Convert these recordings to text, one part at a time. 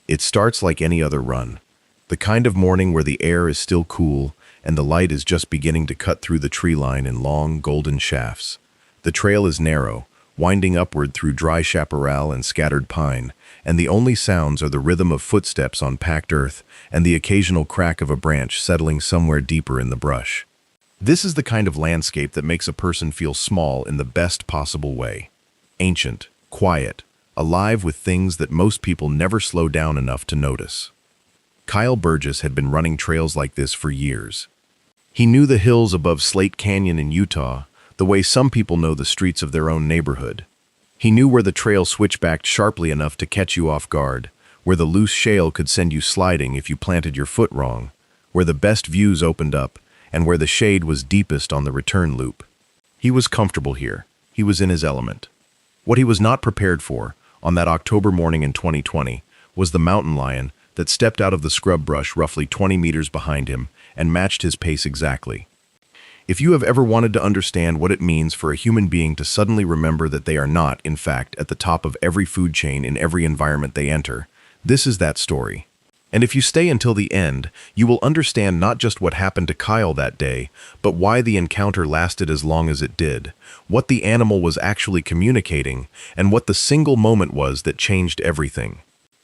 It starts like any other run. The kind of morning where the air is still cool and the light is just beginning to cut through the tree line in long, golden shafts. The trail is narrow, winding upward through dry chaparral and scattered pine, and the only sounds are the rhythm of footsteps on packed earth and the occasional crack of a branch settling somewhere deeper in the brush. This is the kind of landscape that makes a person feel small in the best possible way. Ancient, quiet, alive with things that most people never slow down enough to notice. Kyle Burgess had been running trails like this for years. He knew the hills above Slate Canyon in Utah the way some people know the streets of their own neighborhood. He knew where the trail switchbacked sharply enough to catch you off guard, where the loose shale could send you sliding if you planted your foot wrong, where the best views opened up, and where the shade was deepest on the return loop. He was comfortable here. He was in his element. What he was not prepared for, on that October morning in 2020, was the mountain lion that stepped out of the scrub brush roughly 20 meters behind him and matched his pace exactly. If you have ever wanted to understand what it means for a human being to suddenly remember that they are not, in fact, at the top of every food chain in every environment they enter, this is that story. And if you stay until the end, you will understand not just what happened to Kyle that day, but why the encounter lasted as long as it did, what the animal was actually communicating, and what the single moment was that changed everything.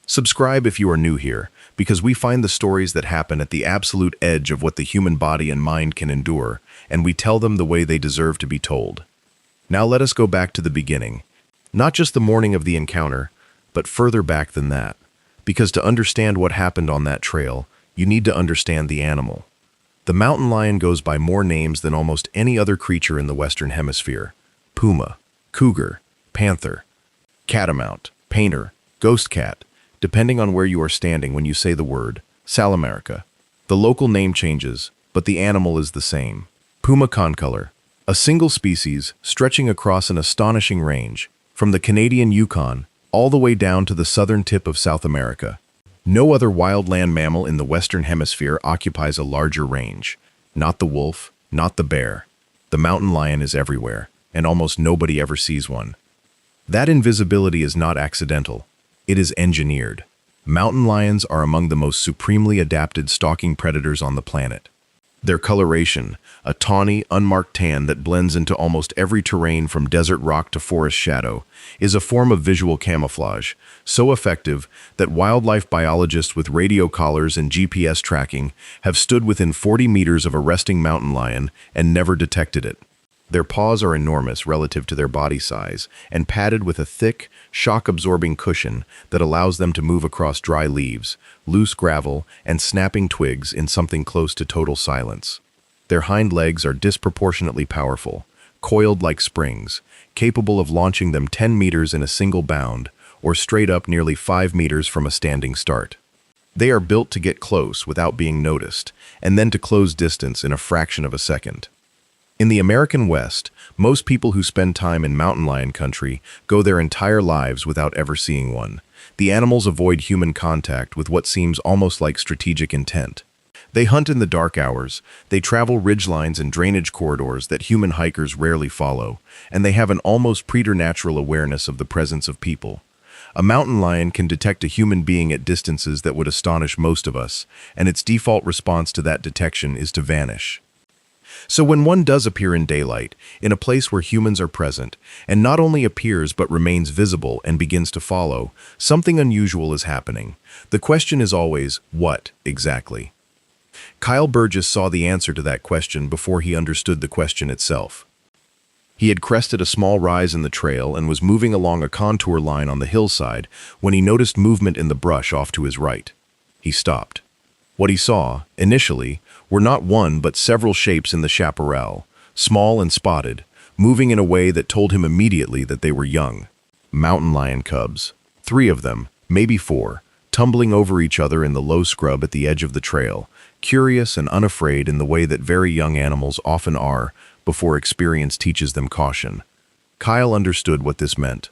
Subscribe if you are new here, because we find the stories that happen at the absolute edge of what the human body and mind can endure, and we tell them the way they deserve to be told. Now let us go back to the beginning. Not just the morning of the encounter, but further back than that. Because to understand what happened on that trail, you need to understand the animal. The mountain lion goes by more names than almost any other creature in the Western Hemisphere. Puma, cougar, panther, catamount, painter, ghost cat, depending on where you are standing when you say the word, Salamerica. The local name changes, but the animal is the same. Puma concolor, a single species stretching across an astonishing range, from the Canadian Yukon all the way down to the southern tip of South America. No other wildland mammal in the Western Hemisphere occupies a larger range. Not the wolf, not the bear. The mountain lion is everywhere, and almost nobody ever sees one. That invisibility is not accidental. It is engineered. Mountain lions are among the most supremely adapted stalking predators on the planet. Their coloration, a tawny, unmarked tan that blends into almost every terrain from desert rock to forest shadow, is a form of visual camouflage, so effective that wildlife biologists with radio collars and GPS tracking have stood within 40 meters of a resting mountain lion and never detected it. Their paws are enormous relative to their body size and padded with a thick, shock-absorbing cushion that allows them to move across dry leaves, loose gravel, and snapping twigs in something close to total silence. Their hind legs are disproportionately powerful, coiled like springs, capable of launching them 10 meters in a single bound, or straight up nearly 5 meters from a standing start. They are built to get close without being noticed, and then to close distance in a fraction of a second. In the American West, most people who spend time in mountain lion country go their entire lives without ever seeing one. The animals avoid human contact with what seems almost like strategic intent. They hunt in the dark hours, they travel ridgelines and drainage corridors that human hikers rarely follow, and they have an almost preternatural awareness of the presence of people. A mountain lion can detect a human being at distances that would astonish most of us, and its default response to that detection is to vanish. So when one does appear in daylight, in a place where humans are present, and not only appears but remains visible and begins to follow, something unusual is happening. The question is always, what exactly? Kyle Burgess saw the answer to that question before he understood the question itself. He had crested a small rise in the trail and was moving along a contour line on the hillside when he noticed movement in the brush off to his right. He stopped. What he saw, initially, were not one but several shapes in the chaparral, small and spotted, moving in a way that told him immediately that they were young. Mountain lion cubs, 3 of them, maybe 4, tumbling over each other in the low scrub at the edge of the trail, curious and unafraid in the way that very young animals often are before experience teaches them caution. Kyle understood what this meant.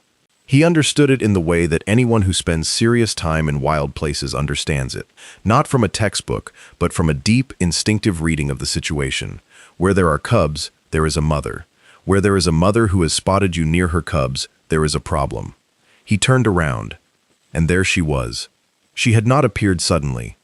He understood it in the way that anyone who spends serious time in wild places understands it, not from a textbook, but from a deep, instinctive reading of the situation. Where there are cubs, there is a mother. Where there is a mother who has spotted you near her cubs, there is a problem. He turned around, and there she was, She had not appeared suddenly.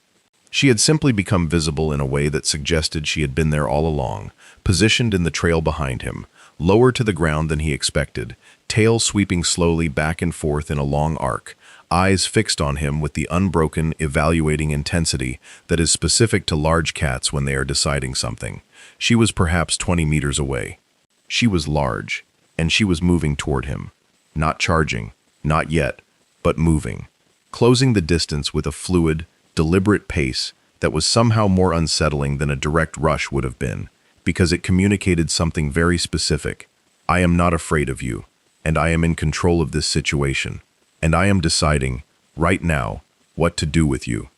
She had simply become visible in a way that suggested she had been there all along, positioned in the trail behind him, lower to the ground than he expected, tail sweeping slowly back and forth in a long arc, eyes fixed on him with the unbroken, evaluating intensity that is specific to large cats when they are deciding something. She was perhaps 20 meters away. She was large, and she was moving toward him. Not charging, not yet, but moving, closing the distance with a fluid, deliberate pace that was somehow more unsettling than a direct rush would have been, because it communicated something very specific. I am not afraid of you, and I am in control of this situation, and I am deciding, right now, what to do with you.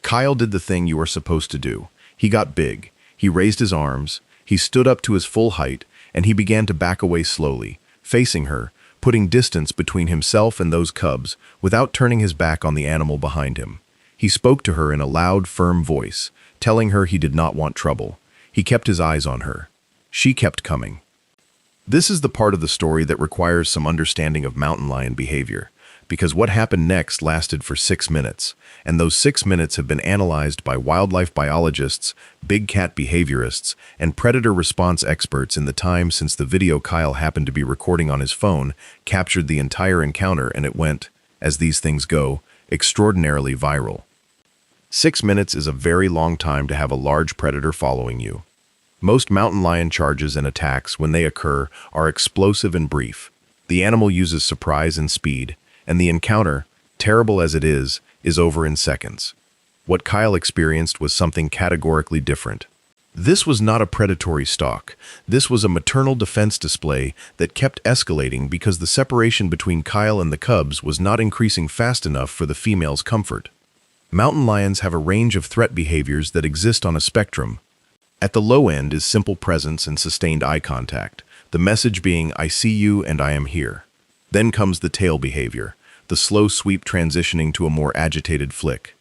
Kyle did the thing you are supposed to do. He got big, he raised his arms, he stood up to his full height, and he began to back away slowly, facing her, putting distance between himself and those cubs without turning his back on the animal behind him. He spoke to her in a loud, firm voice, telling her he did not want trouble. He kept his eyes on her. She kept coming. This is the part of the story that requires some understanding of mountain lion behavior, because what happened next lasted for 6 minutes, and those 6 minutes have been analyzed by wildlife biologists, big cat behaviorists, and predator response experts in the time since the video Kyle happened to be recording on his phone captured the entire encounter, and it went, as these things go, extraordinarily viral. 6 minutes is a very long time to have a large predator following you. Most mountain lion charges and attacks, when they occur, are explosive and brief. The animal uses surprise and speed, and the encounter, terrible as it is over in seconds. What Kyle experienced was something categorically different. This was not a predatory stalk. This was a maternal defense display that kept escalating because the separation between Kyle and the cubs was not increasing fast enough for the female's comfort. Mountain lions have a range of threat behaviors that exist on a spectrum. At the low end is simple presence and sustained eye contact, the message being, I see you and I am here. Then comes the tail behavior, the slow sweep transitioning to a more agitated flick.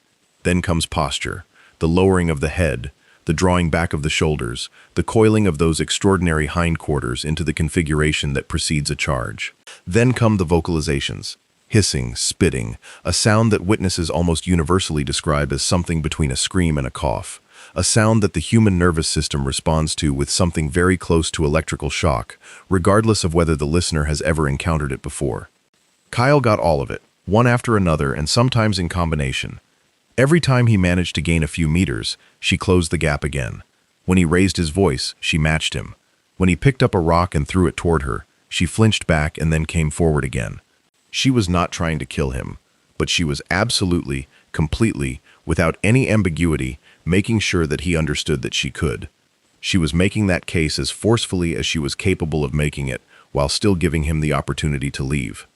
Then comes posture, the lowering of the head, the drawing back of the shoulders, the coiling of those extraordinary hindquarters into the configuration that precedes a charge. Then come the vocalizations. Hissing, spitting, a sound that witnesses almost universally describe as something between a scream and a cough, a sound that the human nervous system responds to with something very close to electrical shock, regardless of whether the listener has ever encountered it before. Kyle got all of it, one after another and sometimes in combination. Every time he managed to gain a few meters, she closed the gap again. When he raised his voice, she matched him. When he picked up a rock and threw it toward her, she flinched back and then came forward again. She was not trying to kill him, but she was absolutely, completely, without any ambiguity, making sure that he understood that she could. She was making that case as forcefully as she was capable of making it, while still giving him the opportunity to leave.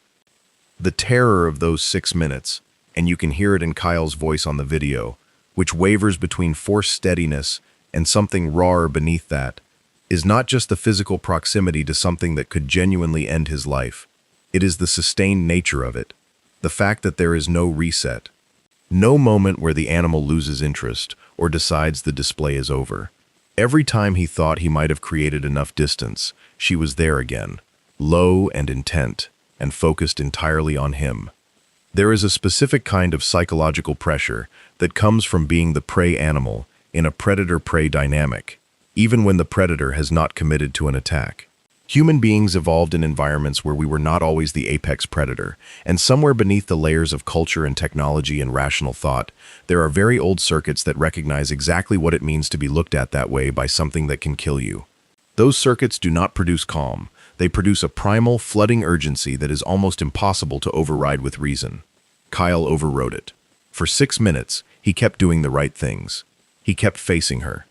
The terror of those 6 minutes, and you can hear it in Kyle's voice on the video, which wavers between forced steadiness and something rawer beneath that, is not just the physical proximity to something that could genuinely end his life. It is the sustained nature of it, the fact that there is no reset, no moment where the animal loses interest or decides the display is over. Every time he thought he might have created enough distance, she was there again, low and intent, and focused entirely on him. There is a specific kind of psychological pressure that comes from being the prey animal in a predator-prey dynamic, even when the predator has not committed to an attack. Human beings evolved in environments where we were not always the apex predator, and somewhere beneath the layers of culture and technology and rational thought, there are very old circuits that recognize exactly what it means to be looked at that way by something that can kill you. Those circuits do not produce calm. They produce a primal, flooding urgency that is almost impossible to override with reason. Kyle overrode it. For 6 minutes, he kept doing the right things. He kept facing her.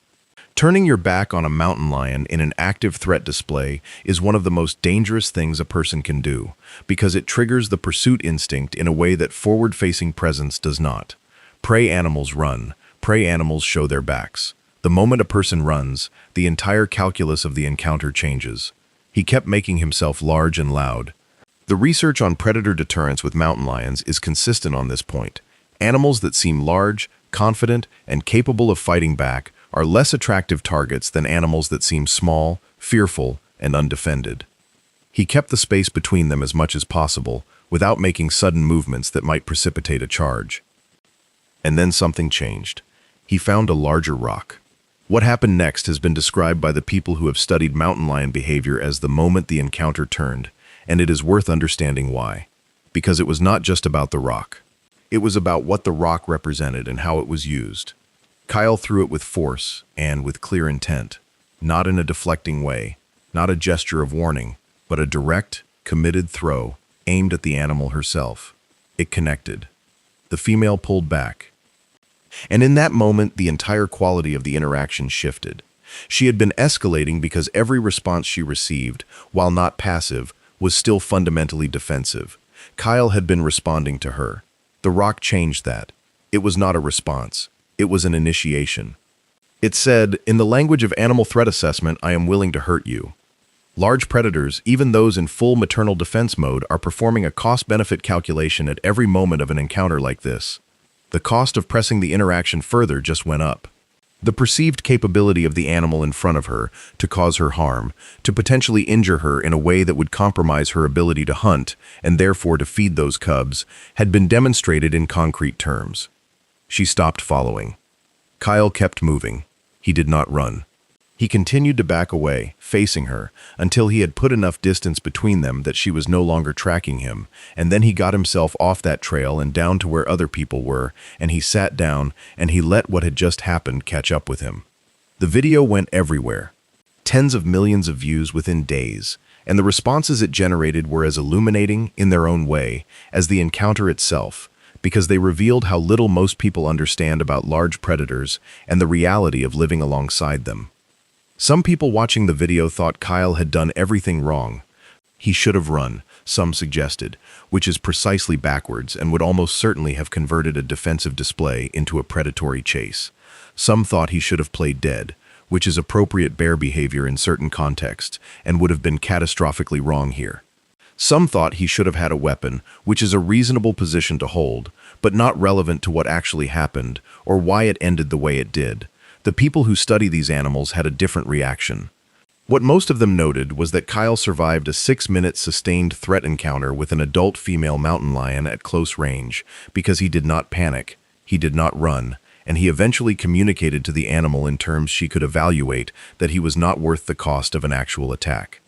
Turning your back on a mountain lion in an active threat display is one of the most dangerous things a person can do, because it triggers the pursuit instinct in a way that forward-facing presence does not. Prey animals run. Prey animals show their backs. The moment a person runs, the entire calculus of the encounter changes. He kept making himself large and loud. The research on predator deterrence with mountain lions is consistent on this point. Animals that seem large, confident, and capable of fighting back are less attractive targets than animals that seem small, fearful, and undefended. He kept the space between them as much as possible, without making sudden movements that might precipitate a charge. And then something changed. He found a larger rock. What happened next has been described by the people who have studied mountain lion behavior as the moment the encounter turned, and it is worth understanding why. Because it was not just about the rock. It was about what the rock represented and how it was used. Kyle threw it with force and with clear intent, not in a deflecting way, not a gesture of warning, but a direct, committed throw aimed at the animal herself. It connected. The female pulled back. And in that moment, the entire quality of the interaction shifted. She had been escalating because every response she received, while not passive, was still fundamentally defensive. Kyle had been responding to her. The rock changed that. It was not a response. It was an initiation. It said, in the language of animal threat assessment, I am willing to hurt you. Large predators, even those in full maternal defense mode, are performing a cost-benefit calculation at every moment of an encounter like this. The cost of pressing the interaction further just went up. The perceived capability of the animal in front of her to cause her harm, to potentially injure her in a way that would compromise her ability to hunt and therefore to feed those cubs, had been demonstrated in concrete terms. She stopped following. Kyle kept moving. He did not run. He continued to back away, facing her, until he had put enough distance between them that she was no longer tracking him, and then he got himself off that trail and down to where other people were, and he sat down, and he let what had just happened catch up with him. The video went everywhere. Tens of millions of views within days, and the responses it generated were as illuminating, in their own way, as the encounter itself, because they revealed how little most people understand about large predators and the reality of living alongside them. Some people watching the video thought Kyle had done everything wrong. He should have run, some suggested, which is precisely backwards and would almost certainly have converted a defensive display into a predatory chase. Some thought he should have played dead, which is appropriate bear behavior in certain contexts and would have been catastrophically wrong here. Some thought he should have had a weapon, which is a reasonable position to hold, but not relevant to what actually happened or why it ended the way it did. The people who study these animals had a different reaction. What most of them noted was that Kyle survived a 6-minute sustained threat encounter with an adult female mountain lion at close range because he did not panic, he did not run, and he eventually communicated to the animal in terms she could evaluate that he was not worth the cost of an actual attack.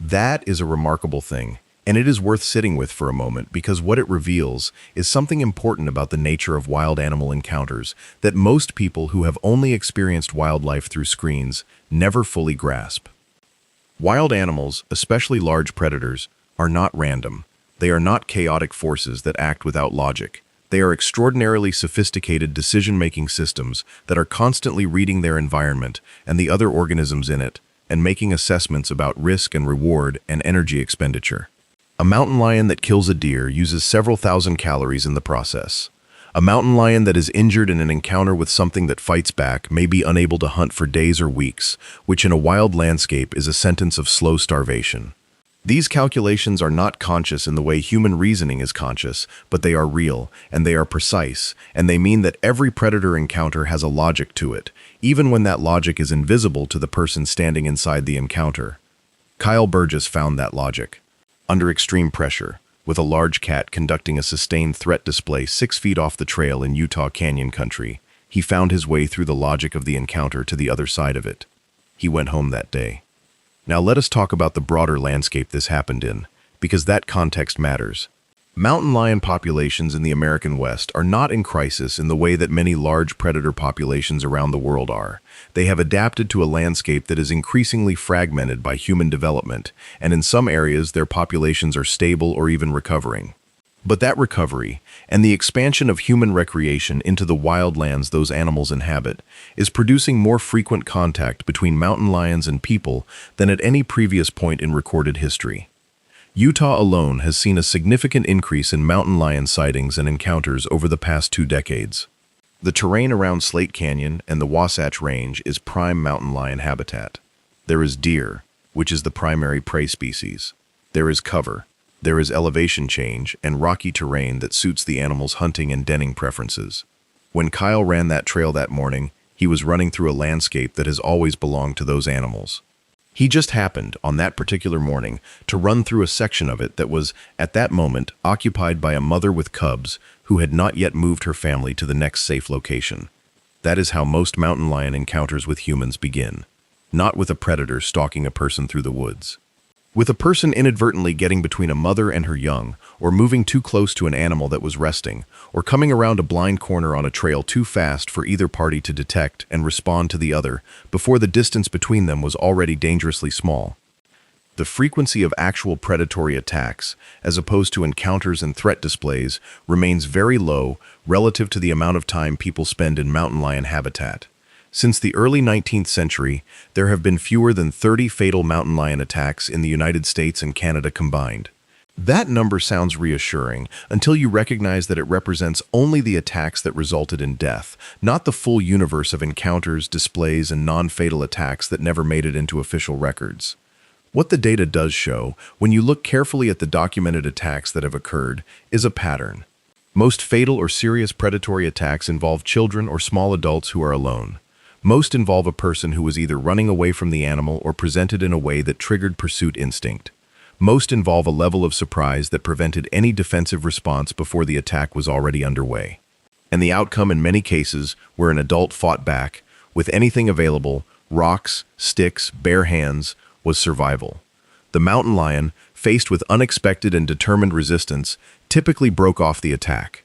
That is a remarkable thing, and it is worth sitting with for a moment because what it reveals is something important about the nature of wild animal encounters that most people who have only experienced wildlife through screens never fully grasp. Wild animals, especially large predators, are not random. They are not chaotic forces that act without logic. They are extraordinarily sophisticated decision-making systems that are constantly reading their environment and the other organisms in it and making assessments about risk and reward and energy expenditure. A mountain lion that kills a deer uses several thousand calories in the process. A mountain lion that is injured in an encounter with something that fights back may be unable to hunt for days or weeks, which in a wild landscape is a sentence of slow starvation. These calculations are not conscious in the way human reasoning is conscious, but they are real, and they are precise, and they mean that every predator encounter has a logic to it, even when that logic is invisible to the person standing inside the encounter. Kyle Burgess found that logic. Under extreme pressure, with a large cat conducting a sustained threat display 6 feet off the trail in Utah Canyon country, he found his way through the logic of the encounter to the other side of it. He went home that day. Now let us talk about the broader landscape this happened in, because that context matters. Mountain lion populations in the American West are not in crisis in the way that many large predator populations around the world are. They have adapted to a landscape that is increasingly fragmented by human development, and in some areas their populations are stable or even recovering. But that recovery, and the expansion of human recreation into the wild lands those animals inhabit, is producing more frequent contact between mountain lions and people than at any previous point in recorded history. Utah alone has seen a significant increase in mountain lion sightings and encounters over the past 2 decades. The terrain around Slate Canyon and the Wasatch Range is prime mountain lion habitat. There is deer, which is the primary prey species. There is cover. There is elevation change and rocky terrain that suits the animal's hunting and denning preferences. When Kyle ran that trail that morning, he was running through a landscape that has always belonged to those animals. He just happened, on that particular morning, to run through a section of it that was, at that moment, occupied by a mother with cubs who had not yet moved her family to the next safe location. That is how most mountain lion encounters with humans begin. Not with a predator stalking a person through the woods. With a person inadvertently getting between a mother and her young, or moving too close to an animal that was resting, or coming around a blind corner on a trail too fast for either party to detect and respond to the other before the distance between them was already dangerously small. The frequency of actual predatory attacks, as opposed to encounters and threat displays, remains very low relative to the amount of time people spend in mountain lion habitat. Since the early 19th century, there have been fewer than 30 fatal mountain lion attacks in the United States and Canada combined. That number sounds reassuring until you recognize that it represents only the attacks that resulted in death, not the full universe of encounters, displays, and non-fatal attacks that never made it into official records. What the data does show, when you look carefully at the documented attacks that have occurred, is a pattern. Most fatal or serious predatory attacks involve children or small adults who are alone. Most involve a person who was either running away from the animal or presented in a way that triggered pursuit instinct. Most involve a level of surprise that prevented any defensive response before the attack was already underway. And the outcome in many cases, where an adult fought back, with anything available, rocks, sticks, bare hands, was survival. The mountain lion, faced with unexpected and determined resistance, typically broke off the attack.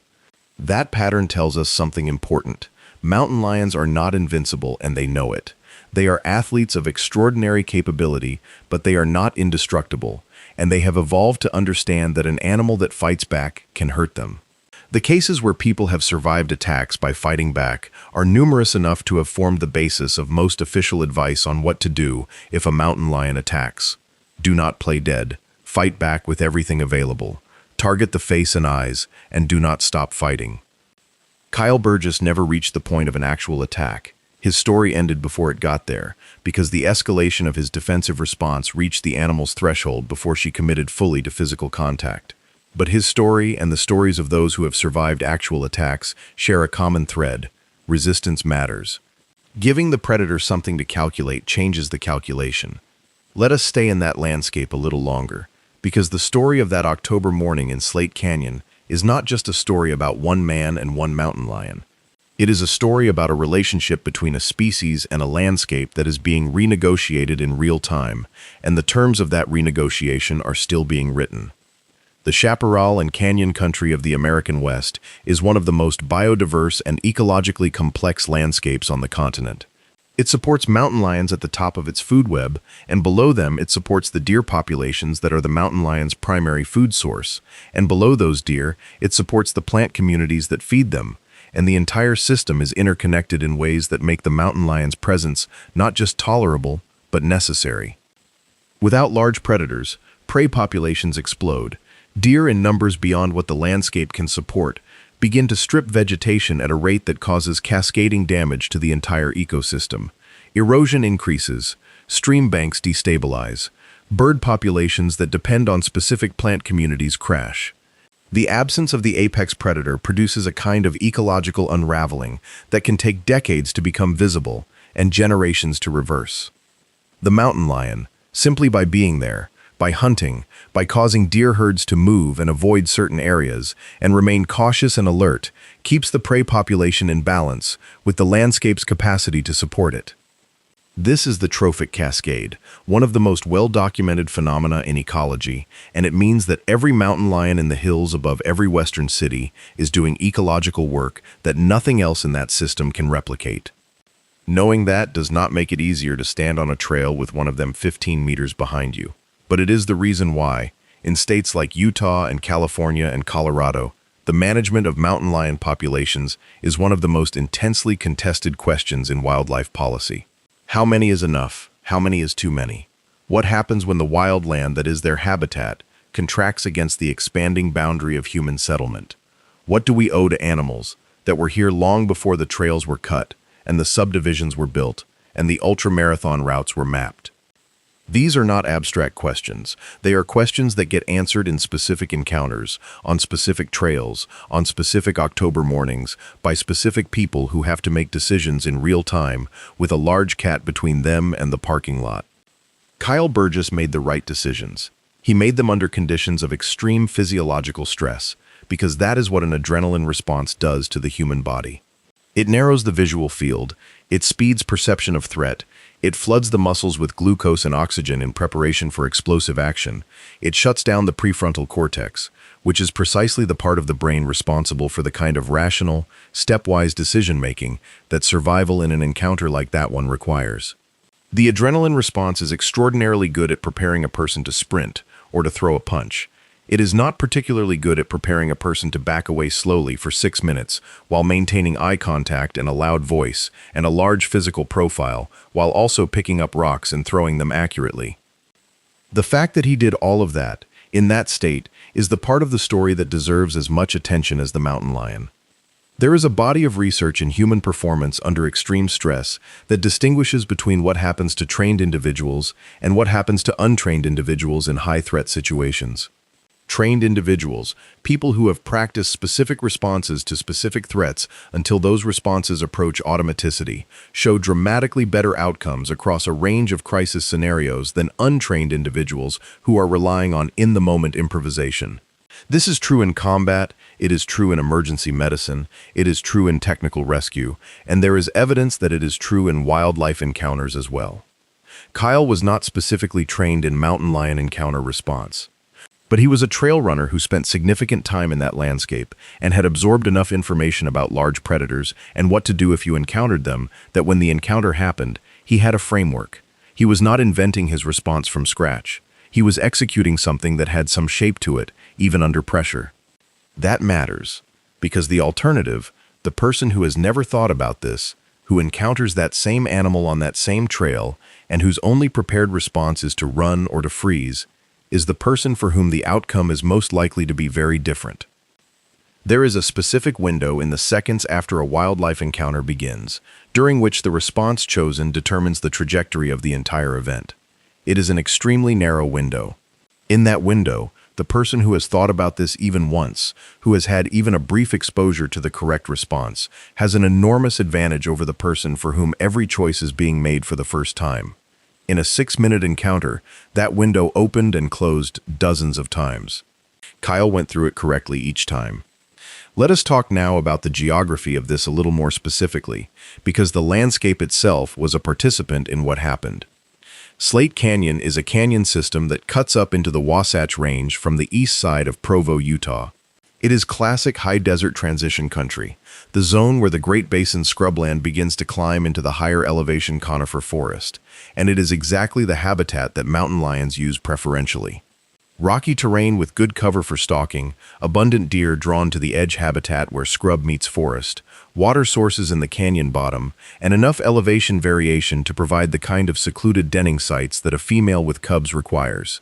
That pattern tells us something important. Mountain lions are not invincible, and they know it. They are athletes of extraordinary capability, but they are not indestructible, and they have evolved to understand that an animal that fights back can hurt them. The cases where people have survived attacks by fighting back are numerous enough to have formed the basis of most official advice on what to do if a mountain lion attacks. Do not play dead. Fight back with everything available. Target the face and eyes, and do not stop fighting. Kyle Burgess never reached the point of an actual attack. His story ended before it got there, because the escalation of his defensive response reached the animal's threshold before she committed fully to physical contact. But his story and the stories of those who have survived actual attacks share a common thread: resistance matters. Giving the predator something to calculate changes the calculation. Let us stay in that landscape a little longer, because the story of that October morning in Slate Canyon is not just a story about one man and one mountain lion. It is a story about a relationship between a species and a landscape that is being renegotiated in real time, and the terms of that renegotiation are still being written. The chaparral and canyon country of the American West is one of the most biodiverse and ecologically complex landscapes on the continent. It supports mountain lions at the top of its food web, and below them it supports the deer populations that are the mountain lion's primary food source, and below those deer it supports the plant communities that feed them, and the entire system is interconnected in ways that make the mountain lion's presence not just tolerable, but necessary. Without large predators, prey populations explode. Deer in numbers beyond what the landscape can support begin to strip vegetation at a rate that causes cascading damage to the entire ecosystem. Erosion increases, stream banks destabilize, bird populations that depend on specific plant communities crash. The absence of the apex predator produces a kind of ecological unraveling that can take decades to become visible and generations to reverse. The mountain lion, simply by being there, by hunting, by causing deer herds to move and avoid certain areas, and remain cautious and alert, keeps the prey population in balance with the landscape's capacity to support it. This is the trophic cascade, one of the most well-documented phenomena in ecology, and it means that every mountain lion in the hills above every western city is doing ecological work that nothing else in that system can replicate. Knowing that does not make it easier to stand on a trail with one of them 15 meters behind you. But it is the reason why, in states like Utah and California and Colorado, the management of mountain lion populations is one of the most intensely contested questions in wildlife policy. How many is enough? How many is too many? What happens when the wild land that is their habitat contracts against the expanding boundary of human settlement? What do we owe to animals that were here long before the trails were cut and the subdivisions were built and the ultramarathon routes were mapped? These are not abstract questions. They are questions that get answered in specific encounters, on specific trails, on specific October mornings, by specific people who have to make decisions in real time with a large cat between them and the parking lot. Kyle Burgess made the right decisions. He made them under conditions of extreme physiological stress, because that is what an adrenaline response does to the human body. It narrows the visual field, it speeds perception of threat, it floods the muscles with glucose and oxygen in preparation for explosive action, it shuts down the prefrontal cortex, which is precisely the part of the brain responsible for the kind of rational, stepwise decision-making that survival in an encounter like that one requires. The adrenaline response is extraordinarily good at preparing a person to sprint or to throw a punch. It is not particularly good at preparing a person to back away slowly for 6 minutes while maintaining eye contact and a loud voice and a large physical profile while also picking up rocks and throwing them accurately. The fact that he did all of that, in that state, is the part of the story that deserves as much attention as the mountain lion. There is a body of research in human performance under extreme stress that distinguishes between what happens to trained individuals and what happens to untrained individuals in high-threat situations. Trained individuals, people who have practiced specific responses to specific threats until those responses approach automaticity, show dramatically better outcomes across a range of crisis scenarios than untrained individuals who are relying on in-the-moment improvisation. This is true in combat, it is true in emergency medicine, it is true in technical rescue, and there is evidence that it is true in wildlife encounters as well. Kyle was not specifically trained in mountain lion encounter response, but he was a trail runner who spent significant time in that landscape and had absorbed enough information about large predators and what to do if you encountered them that when the encounter happened, he had a framework. He was not inventing his response from scratch. He was executing something that had some shape to it, even under pressure. That matters, because the alternative, the person who has never thought about this, who encounters that same animal on that same trail, and whose only prepared response is to run or to freeze, is the person for whom the outcome is most likely to be very different. There is a specific window in the seconds after a wildlife encounter begins, during which the response chosen determines the trajectory of the entire event. It is an extremely narrow window. In that window, the person who has thought about this even once, who has had even a brief exposure to the correct response, has an enormous advantage over the person for whom every choice is being made for the first time. In a 6-minute encounter, that window opened and closed dozens of times. Kyle went through it correctly each time. Let us talk now about the geography of this a little more specifically, because the landscape itself was a participant in what happened. Slate Canyon is a canyon system that cuts up into the Wasatch Range from the east side of Provo, Utah. It is classic high desert transition country, the zone where the Great Basin scrubland begins to climb into the higher elevation conifer forest, and it is exactly the habitat that mountain lions use preferentially. Rocky terrain with good cover for stalking, abundant deer drawn to the edge habitat where scrub meets forest, water sources in the canyon bottom, and enough elevation variation to provide the kind of secluded denning sites that a female with cubs requires.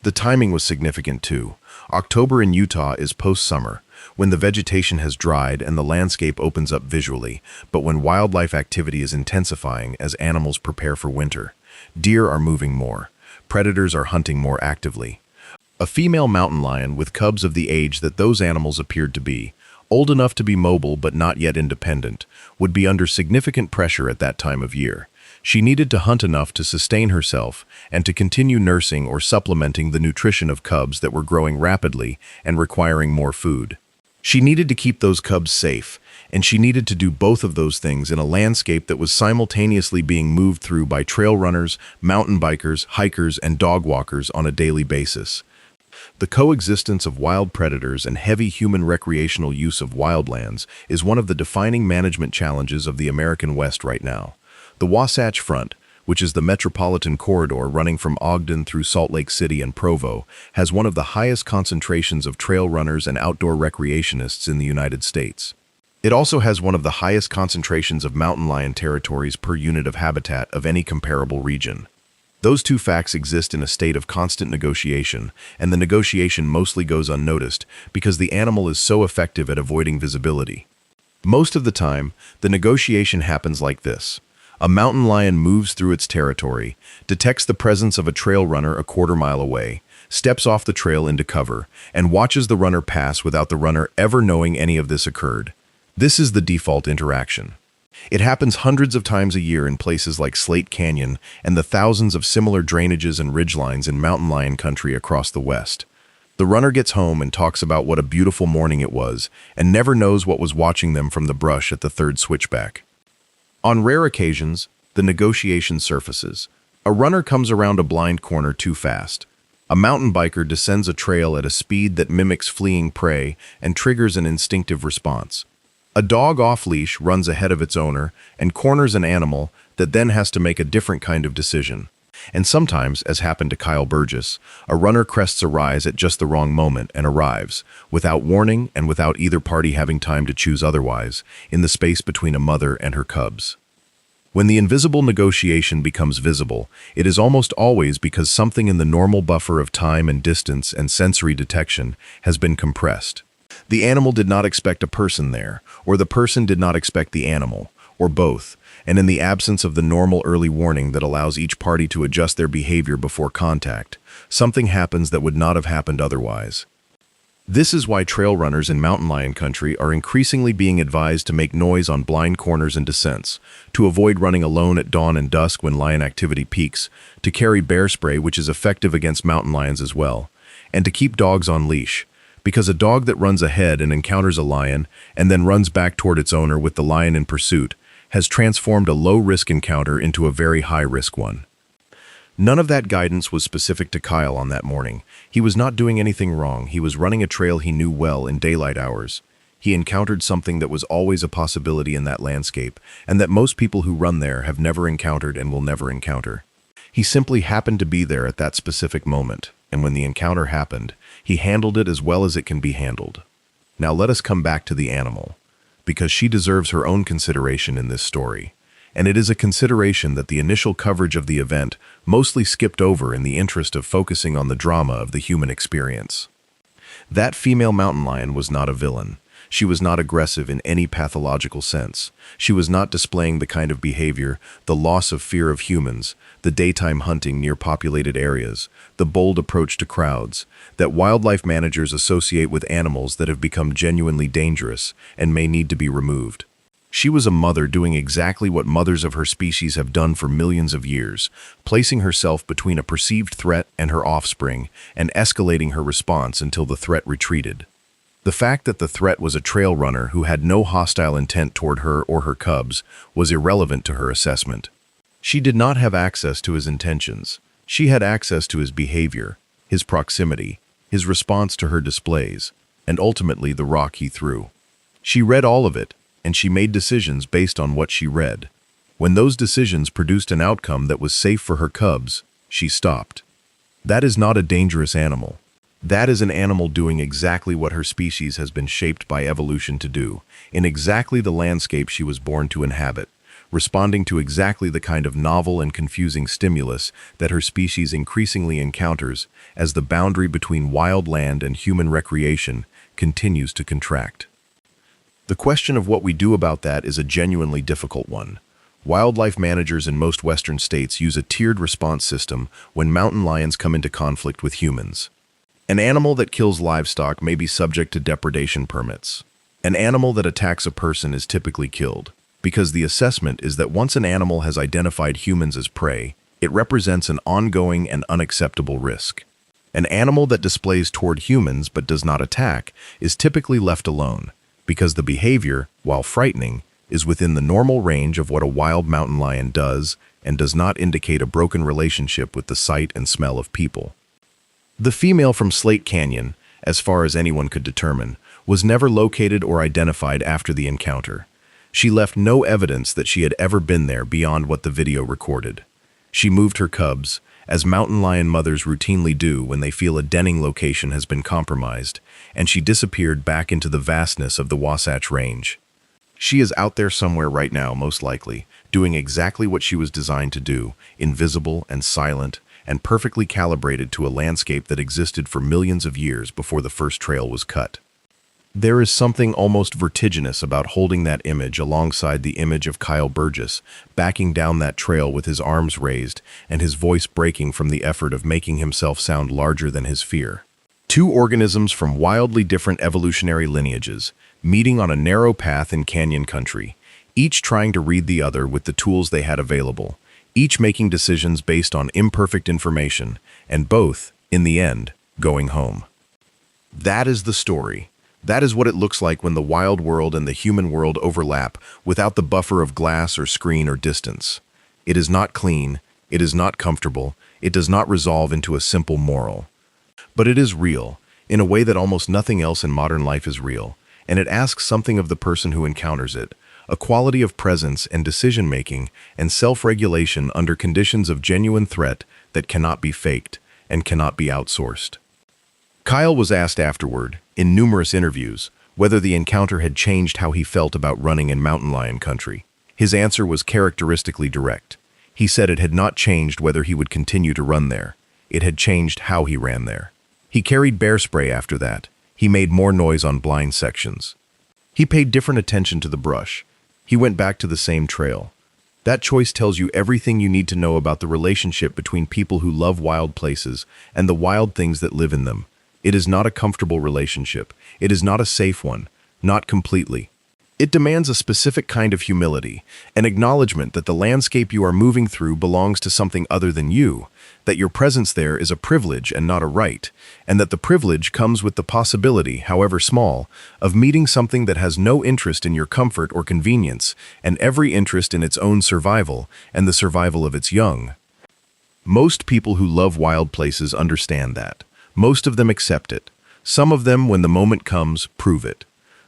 The timing was significant too. October in Utah is post-summer, when the vegetation has dried and the landscape opens up visually, but when wildlife activity is intensifying as animals prepare for winter. Deer are moving more. Predators are hunting more actively. A female mountain lion with cubs of the age that those animals appeared to be, old enough to be mobile but not yet independent, would be under significant pressure at that time of year. She needed to hunt enough to sustain herself and to continue nursing or supplementing the nutrition of cubs that were growing rapidly and requiring more food. She needed to keep those cubs safe, and she needed to do both of those things in a landscape that was simultaneously being moved through by trail runners, mountain bikers, hikers, and dog walkers on a daily basis. The coexistence of wild predators and heavy human recreational use of wildlands is one of the defining management challenges of the American West right now. The Wasatch Front, which is the metropolitan corridor running from Ogden through Salt Lake City and Provo, has one of the highest concentrations of trail runners and outdoor recreationists in the United States. It also has one of the highest concentrations of mountain lion territories per unit of habitat of any comparable region. Those two facts exist in a state of constant negotiation, and the negotiation mostly goes unnoticed because the animal is so effective at avoiding visibility. Most of the time, the negotiation happens like this. A mountain lion moves through its territory, detects the presence of a trail runner a quarter-mile away, steps off the trail into cover, and watches the runner pass without the runner ever knowing any of this occurred. This is the default interaction. It happens hundreds of times a year in places like Slate Canyon and the thousands of similar drainages and ridgelines in mountain lion country across the West. The runner gets home and talks about what a beautiful morning it was, and never knows what was watching them from the brush at the third switchback. On rare occasions, the negotiation surfaces. A runner comes around a blind corner too fast. A mountain biker descends a trail at a speed that mimics fleeing prey and triggers an instinctive response. A dog off-leash runs ahead of its owner and corners an animal that then has to make a different kind of decision. And sometimes, as happened to Kyle Burgess, a runner crests a rise at just the wrong moment and arrives, without warning and without either party having time to choose otherwise, in the space between a mother and her cubs. When the invisible negotiation becomes visible, it is almost always because something in the normal buffer of time and distance and sensory detection has been compressed. The animal did not expect a person there, or the person did not expect the animal, or both, and in the absence of the normal early warning that allows each party to adjust their behavior before contact, something happens that would not have happened otherwise. This is why trail runners in mountain lion country are increasingly being advised to make noise on blind corners and descents, to avoid running alone at dawn and dusk when lion activity peaks, to carry bear spray, which is effective against mountain lions as well, and to keep dogs on leash, because a dog that runs ahead and encounters a lion and then runs back toward its owner with the lion in pursuit has transformed a low-risk encounter into a very high-risk one. None of that guidance was specific to Kyle on that morning. He was not doing anything wrong. He was running a trail he knew well in daylight hours. He encountered something that was always a possibility in that landscape, and that most people who run there have never encountered and will never encounter. He simply happened to be there at that specific moment, and when the encounter happened, he handled it as well as it can be handled. Now let us come back to the animal, because she deserves her own consideration in this story. And it is a consideration that the initial coverage of the event mostly skipped over in the interest of focusing on the drama of the human experience. That female mountain lion was not a villain. She was not aggressive in any pathological sense. She was not displaying the kind of behavior, the loss of fear of humans, the daytime hunting near populated areas, the bold approach to crowds, that wildlife managers associate with animals that have become genuinely dangerous and may need to be removed. She was a mother doing exactly what mothers of her species have done for millions of years, placing herself between a perceived threat and her offspring and escalating her response until the threat retreated. The fact that the threat was a trail runner who had no hostile intent toward her or her cubs was irrelevant to her assessment. She did not have access to his intentions. She had access to his behavior, his proximity, his response to her displays, and ultimately the rock he threw. She read all of it, and she made decisions based on what she read. When those decisions produced an outcome that was safe for her cubs, she stopped. That is not a dangerous animal. That is an animal doing exactly what her species has been shaped by evolution to do, in exactly the landscape she was born to inhabit, responding to exactly the kind of novel and confusing stimulus that her species increasingly encounters as the boundary between wild land and human recreation continues to contract. The question of what we do about that is a genuinely difficult one. Wildlife managers in most Western states use a tiered response system when mountain lions come into conflict with humans. An animal that kills livestock may be subject to depredation permits. An animal that attacks a person is typically killed, because the assessment is that once an animal has identified humans as prey, it represents an ongoing and unacceptable risk. An animal that displays toward humans but does not attack is typically left alone, because the behavior, while frightening, is within the normal range of what a wild mountain lion does and does not indicate a broken relationship with the sight and smell of people. The female from Slate Canyon, as far as anyone could determine, was never located or identified after the encounter. She left no evidence that she had ever been there beyond what the video recorded. She moved her cubs, as mountain lion mothers routinely do when they feel a denning location has been compromised, and she disappeared back into the vastness of the Wasatch Range. She is out there somewhere right now, most likely, doing exactly what she was designed to do, invisible and silent, and perfectly calibrated to a landscape that existed for millions of years before the first trail was cut. There is something almost vertiginous about holding that image alongside the image of Kyle Burgess, backing down that trail with his arms raised and his voice breaking from the effort of making himself sound larger than his fear. Two organisms from wildly different evolutionary lineages, meeting on a narrow path in canyon country, each trying to read the other with the tools they had available, each making decisions based on imperfect information, and both, in the end, going home. That is the story. That is what it looks like when the wild world and the human world overlap without the buffer of glass or screen or distance. It is not clean, it is not comfortable, it does not resolve into a simple moral. But it is real, in a way that almost nothing else in modern life is real, and it asks something of the person who encounters it, a quality of presence and decision-making and self-regulation under conditions of genuine threat that cannot be faked and cannot be outsourced. Kyle was asked afterward, in numerous interviews, whether the encounter had changed how he felt about running in mountain lion country. His answer was characteristically direct. He said it had not changed whether he would continue to run there. It had changed how he ran there. He carried bear spray after that. He made more noise on blind sections. He paid different attention to the brush. He went back to the same trail. That choice tells you everything you need to know about the relationship between people who love wild places and the wild things that live in them. It is not a comfortable relationship. It is not a safe one, not completely. It demands a specific kind of humility, an acknowledgement that the landscape you are moving through belongs to something other than you, that your presence there is a privilege and not a right, and that the privilege comes with the possibility, however small, of meeting something that has no interest in your comfort or convenience, and every interest in its own survival and the survival of its young. Most people who love wild places understand that. Most of them accept it. Some of them, when the moment comes, prove it.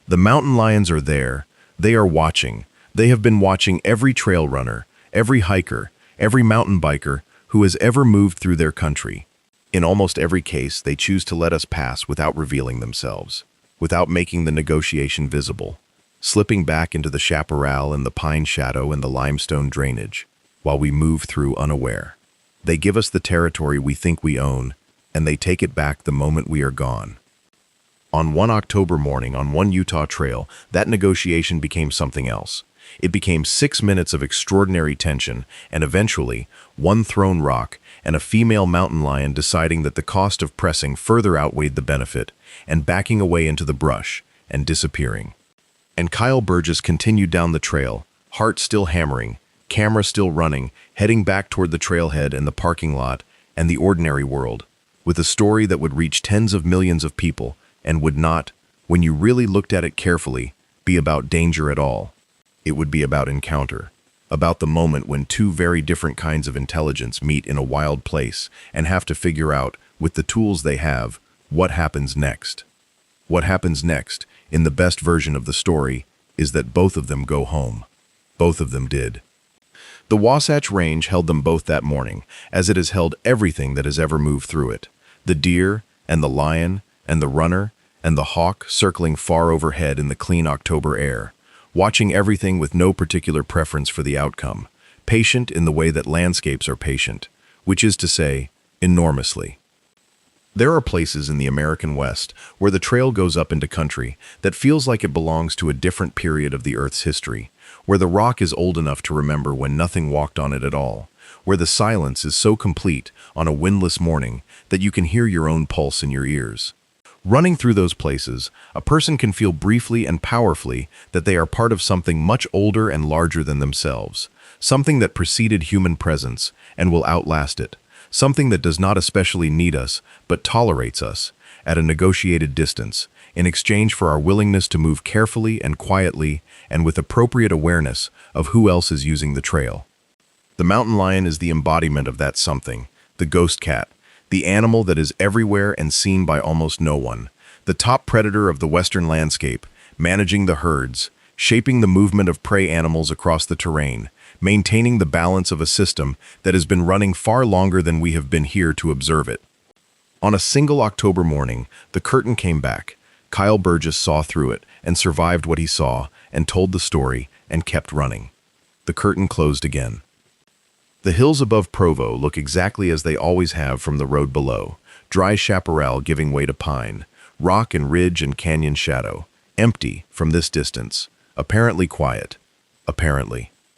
The mountain lions are there. They are watching. They have been watching every trail runner, every hiker, every mountain biker who has ever moved through their country. In almost every case, they choose to let us pass without revealing themselves, without making the negotiation visible, slipping back into the chaparral and the pine shadow and the limestone drainage, while we move through unaware. They give us the territory we think we own, and they take it back the moment we are gone. On one October morning on one Utah trail, that negotiation became something else. It became 6 minutes of extraordinary tension, and eventually, one thrown rock and a female mountain lion deciding that the cost of pressing further outweighed the benefit, and backing away into the brush and disappearing. And Kyle Burgess continued down the trail, heart still hammering, camera still running, heading back toward the trailhead and the parking lot and the ordinary world, with a story that would reach tens of millions of people and would not, when you really looked at it carefully, be about danger at all. It would be about encounter, about the moment when two very different kinds of intelligence meet in a wild place and have to figure out, with the tools they have, what happens next. What happens next, in the best version of the story, is that both of them go home. Both of them did. The Wasatch Range held them both that morning, as it has held everything that has ever moved through it. The deer, and the lion, and the runner, and the hawk circling far overhead in the clean October air, watching everything with no particular preference for the outcome, patient in the way that landscapes are patient, which is to say, enormously. There are places in the American West where the trail goes up into country that feels like it belongs to a different period of the Earth's history, where the rock is old enough to remember when nothing walked on it at all, where the silence is so complete on a windless morning that you can hear your own pulse in your ears. Running through those places, a person can feel briefly and powerfully that they are part of something much older and larger than themselves, something that preceded human presence and will outlast it, something that does not especially need us but tolerates us at a negotiated distance in exchange for our willingness to move carefully and quietly and with appropriate awareness of who else is using the trail. The mountain lion is the embodiment of that something, the ghost cat, the animal that is everywhere and seen by almost no one, the top predator of the western landscape, managing the herds, shaping the movement of prey animals across the terrain, maintaining the balance of a system that has been running far longer than we have been here to observe it. On a single October morning, the curtain came back. Kyle Burgess saw through it and survived what he saw and told the story and kept running. The curtain closed again. The hills above Provo look exactly as they always have from the road below, dry chaparral giving way to pine, rock and ridge and canyon shadow, empty from this distance, apparently quiet, apparently.